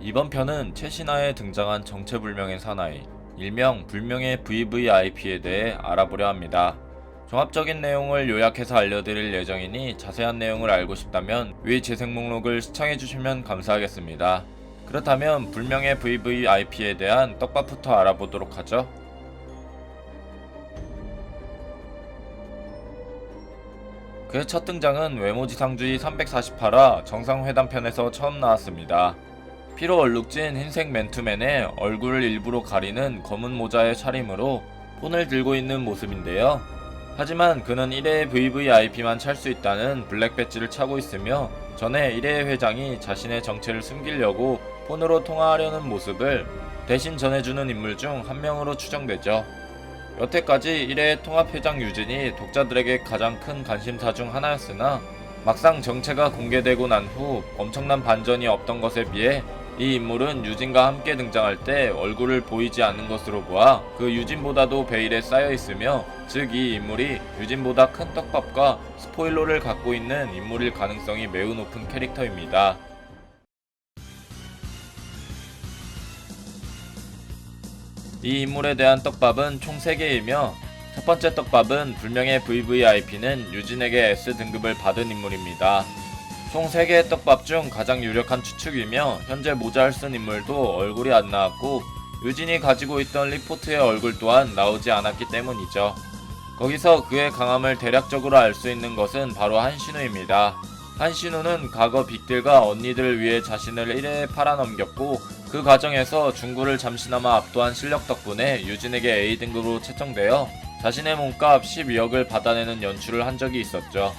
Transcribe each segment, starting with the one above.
이번 편은 최신화에 등장한 정체불명의 사나이, 일명 불명의 VVIP에 대해 알아보려 합니다. 종합적인 내용을 요약해서 알려드릴 예정이니 자세한 내용을 알고 싶다면 위 재생 목록을 시청해주시면 감사하겠습니다. 그렇다면 불명의 VVIP에 대한 떡밥부터 알아보도록 하죠. 그의 첫 등장은 외모지상주의 348화 정상회담편에서 처음 나왔습니다. 피로 얼룩진 흰색 맨투맨에 얼굴을 일부러 가리는 검은 모자의 차림으로 폰을 들고 있는 모습인데요. 하지만 그는 1회의 VVIP만 찰 수 있다는 블랙 배지를 차고 있으며 전에 1회 회장이 자신의 정체를 숨기려고 폰으로 통화하려는 모습을 대신 전해주는 인물 중 한 명으로 추정되죠. 여태까지 1회 통합회장 유진이 독자들에게 가장 큰 관심사 중 하나였으나 막상 정체가 공개되고 난 후 엄청난 반전이 없던 것에 비해 이 인물은 유진과 함께 등장할 때 얼굴을 보이지 않는 것으로 보아 그 유진보다도 베일에 쌓여 있으며, 즉 이 인물이 유진보다 큰 떡밥과 스포일러를 갖고 있는 인물일 가능성이 매우 높은 캐릭터입니다. 이 인물에 대한 떡밥은 총 3개이며 첫 번째 떡밥은 불명의 VVIP는 유진에게 S등급을 받은 인물입니다. 총 3개의 떡밥 중 가장 유력한 추측이며 현재 모자를 쓴 인물도 얼굴이 안 나왔고 유진이 가지고 있던 리포트의 얼굴 또한 나오지 않았기 때문이죠. 거기서 그의 강함을 대략적으로 알 수 있는 것은 바로 한신우입니다. 한신우는 과거 빅딜과 언니들을 위해 자신을 1회에 팔아넘겼고 그 과정에서 중구를 잠시나마 압도한 실력 덕분에 유진에게 A등급으로 채정되어 자신의 몸값 12억을 받아내는 연출을 한 적이 있었죠.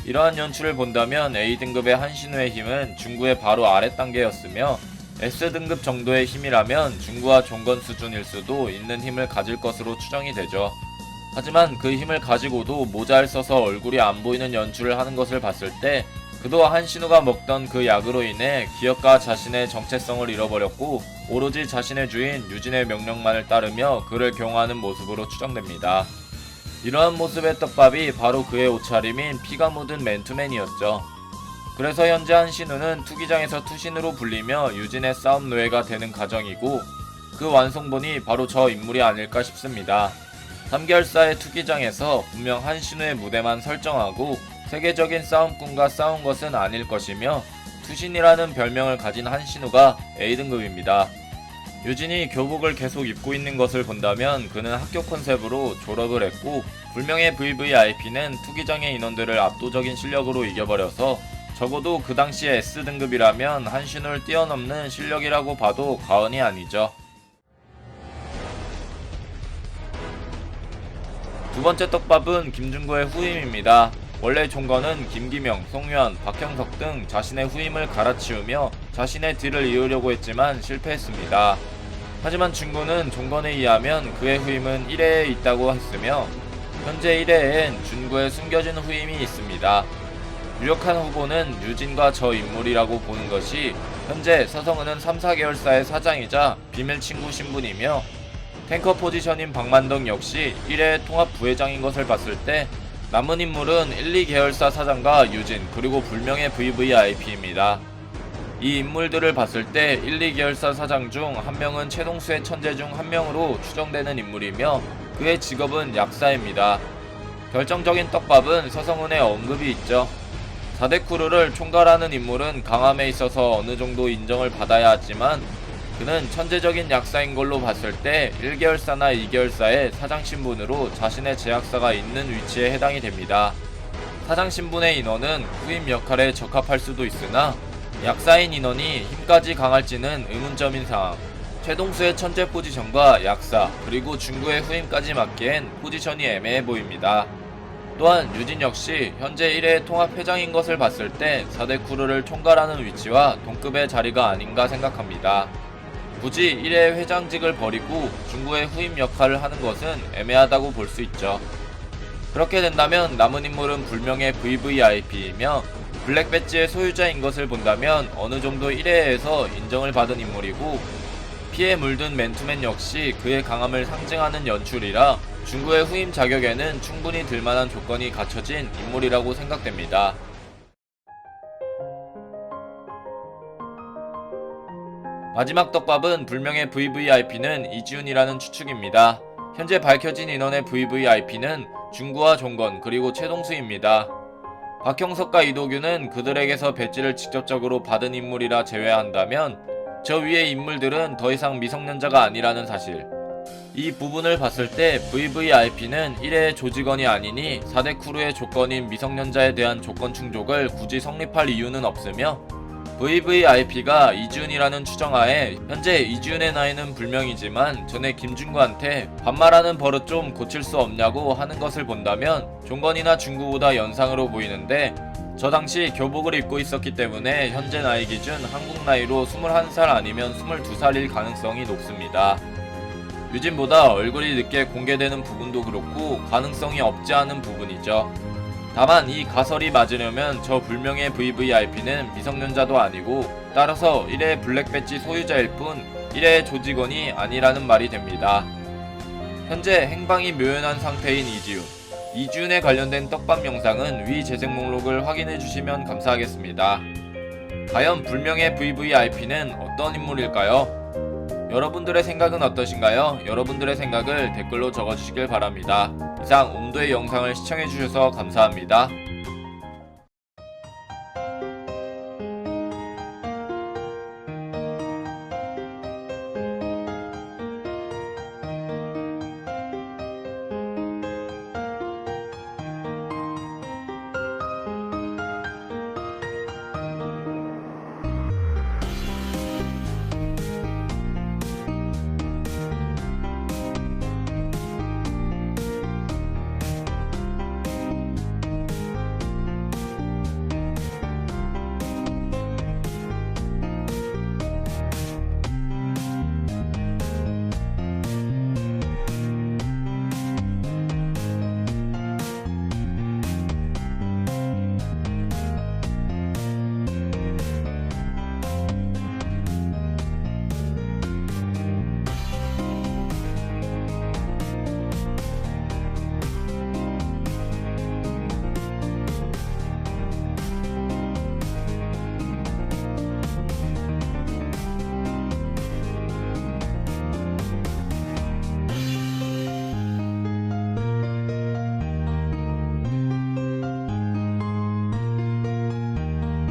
이러한 연출을 본다면 A등급의 한신우의 힘은 중구의 바로 아래 단계였으며 S등급 정도의 힘이라면 중구와 종건 수준일 수도 있는 힘을 가질 것으로 추정이 되죠. 하지만 그 힘을 가지고도 모자를 써서 얼굴이 안 보이는 연출을 하는 것을 봤을 때 그도 한신우가 먹던 그 약으로 인해 기억과 자신의 정체성을 잃어버렸고 오로지 자신의 주인 유진의 명령만을 따르며 그를 경호하는 모습으로 추정됩니다. 이러한 모습의 떡밥이 바로 그의 옷차림인 피가 묻은 맨투맨이었죠. 그래서 현재 한신우는 투기장에서 투신으로 불리며 유진의 싸움 노예가 되는 과정이고 그 완성본이 바로 저 인물이 아닐까 싶습니다. 3개월사의 투기장에서 분명 한신우의 무대만 설정하고 세계적인 싸움꾼과 싸운 것은 아닐 것이며 투신이라는 별명을 가진 한신우가 A등급입니다. 유진이 교복을 계속 입고 있는 것을 본다면 그는 학교 컨셉으로 졸업을 했고 불명의 VVIP는 투기장의 인원들을 압도적인 실력으로 이겨버려서 적어도 그 당시 S등급이라면 한신우를 뛰어넘는 실력이라고 봐도 과언이 아니죠. 두 번째 떡밥은 김중구의 후임입니다. 원래 종건은 김기명, 송유한, 박형석 등 자신의 후임을 갈아치우며 자신의 딜을 이으려고 했지만 실패했습니다. 하지만 중구는 종건에 의하면 그의 후임은 1회에 있다고 했으며 현재 1회엔 중구의 숨겨진 후임이 있습니다. 유력한 후보는 유진과 저 인물이라고 보는 것이 현재 서성은은 3, 4개월사의 사장이자 비밀 친구 신분이며 탱커 포지션인 박만동 역시 1회 통합 부회장인 것을 봤을 때 남은 인물은 1, 2계열사 사장과 유진 그리고 불명의 VVIP입니다. 이 인물들을 봤을 때 1, 2계열사 사장 중 한 명은 최동수의 천재 중 한 명으로 추정되는 인물이며 그의 직업은 약사입니다. 결정적인 떡밥은 서성은의 언급이 있죠. 4대 크루를 총괄하는 인물은 강함에 있어서 어느 정도 인정을 받아야 하지만 그는 천재적인 약사인 걸로 봤을 때 1계열사나 2계열사의 사장 신분으로 자신의 제약사가 있는 위치에 해당이 됩니다. 사장 신분의 인원은 후임 역할에 적합할 수도 있으나 약사인 인원이 힘까지 강할지는 의문점인 상황. 최동수의 천재 포지션과 약사 그리고 중구의 후임까지 맞기엔 포지션이 애매해 보입니다. 또한 유진 역시 현재 1회 통합회장인 것을 봤을 때 4대 크루를 총괄하는 위치와 동급의 자리가 아닌가 생각합니다. 굳이 1회 회장직을 버리고 중구의 후임 역할을 하는 것은 애매하다고 볼 수 있죠. 그렇게 된다면 남은 인물은 불명의 VVIP이며 블랙 배지의 소유자인 것을 본다면 어느 정도 1회에서 인정을 받은 인물이고 피에 물든 맨투맨 역시 그의 강함을 상징하는 연출이라 중구의 후임 자격에는 충분히 들만한 조건이 갖춰진 인물이라고 생각됩니다. 마지막 떡밥은 불명의 VVIP는 이지훈이라는 추측입니다. 현재 밝혀진 인원의 VVIP는 중구와 종건 그리고 최동수입니다. 박형석과 이도규는 그들에게서 배지를 직접적으로 받은 인물이라 제외한다면 저 위의 인물들은 더 이상 미성년자가 아니라는 사실. 이 부분을 봤을 때 VVIP는 1회 조직원이 아니니 4대 크루의 조건인 미성년자에 대한 조건 충족을 굳이 성립할 이유는 없으며 VVIP가 이지훈이라는 추정하에 현재 이지훈의 나이는 불명이지만 전에 김준구한테 반말하는 버릇 좀 고칠 수 없냐고 하는 것을 본다면 종건이나 중구보다 연상으로 보이는데 저 당시 교복을 입고 있었기 때문에 현재 나이 기준 한국 나이로 21살 아니면 22살일 가능성이 높습니다. 유진보다 얼굴이 늦게 공개되는 부분도 그렇고 가능성이 없지 않은 부분이죠. 다만 이 가설이 맞으려면 저 불명의 VVIP는 미성년자도 아니고 따라서 1회 블랙배지 소유자일 뿐 1회 조직원이 아니라는 말이 됩니다. 현재 행방이 묘연한 상태인 이지훈에 관련된 떡밥 영상은 위 재생 목록을 확인해 주시면 감사하겠습니다. 과연 불명의 VVIP는 어떤 인물일까요? 여러분들의 생각은 어떠신가요? 여러분들의 생각을 댓글로 적어주시길 바랍니다. 이상 옴도의 영상을 시청해주셔서 감사합니다.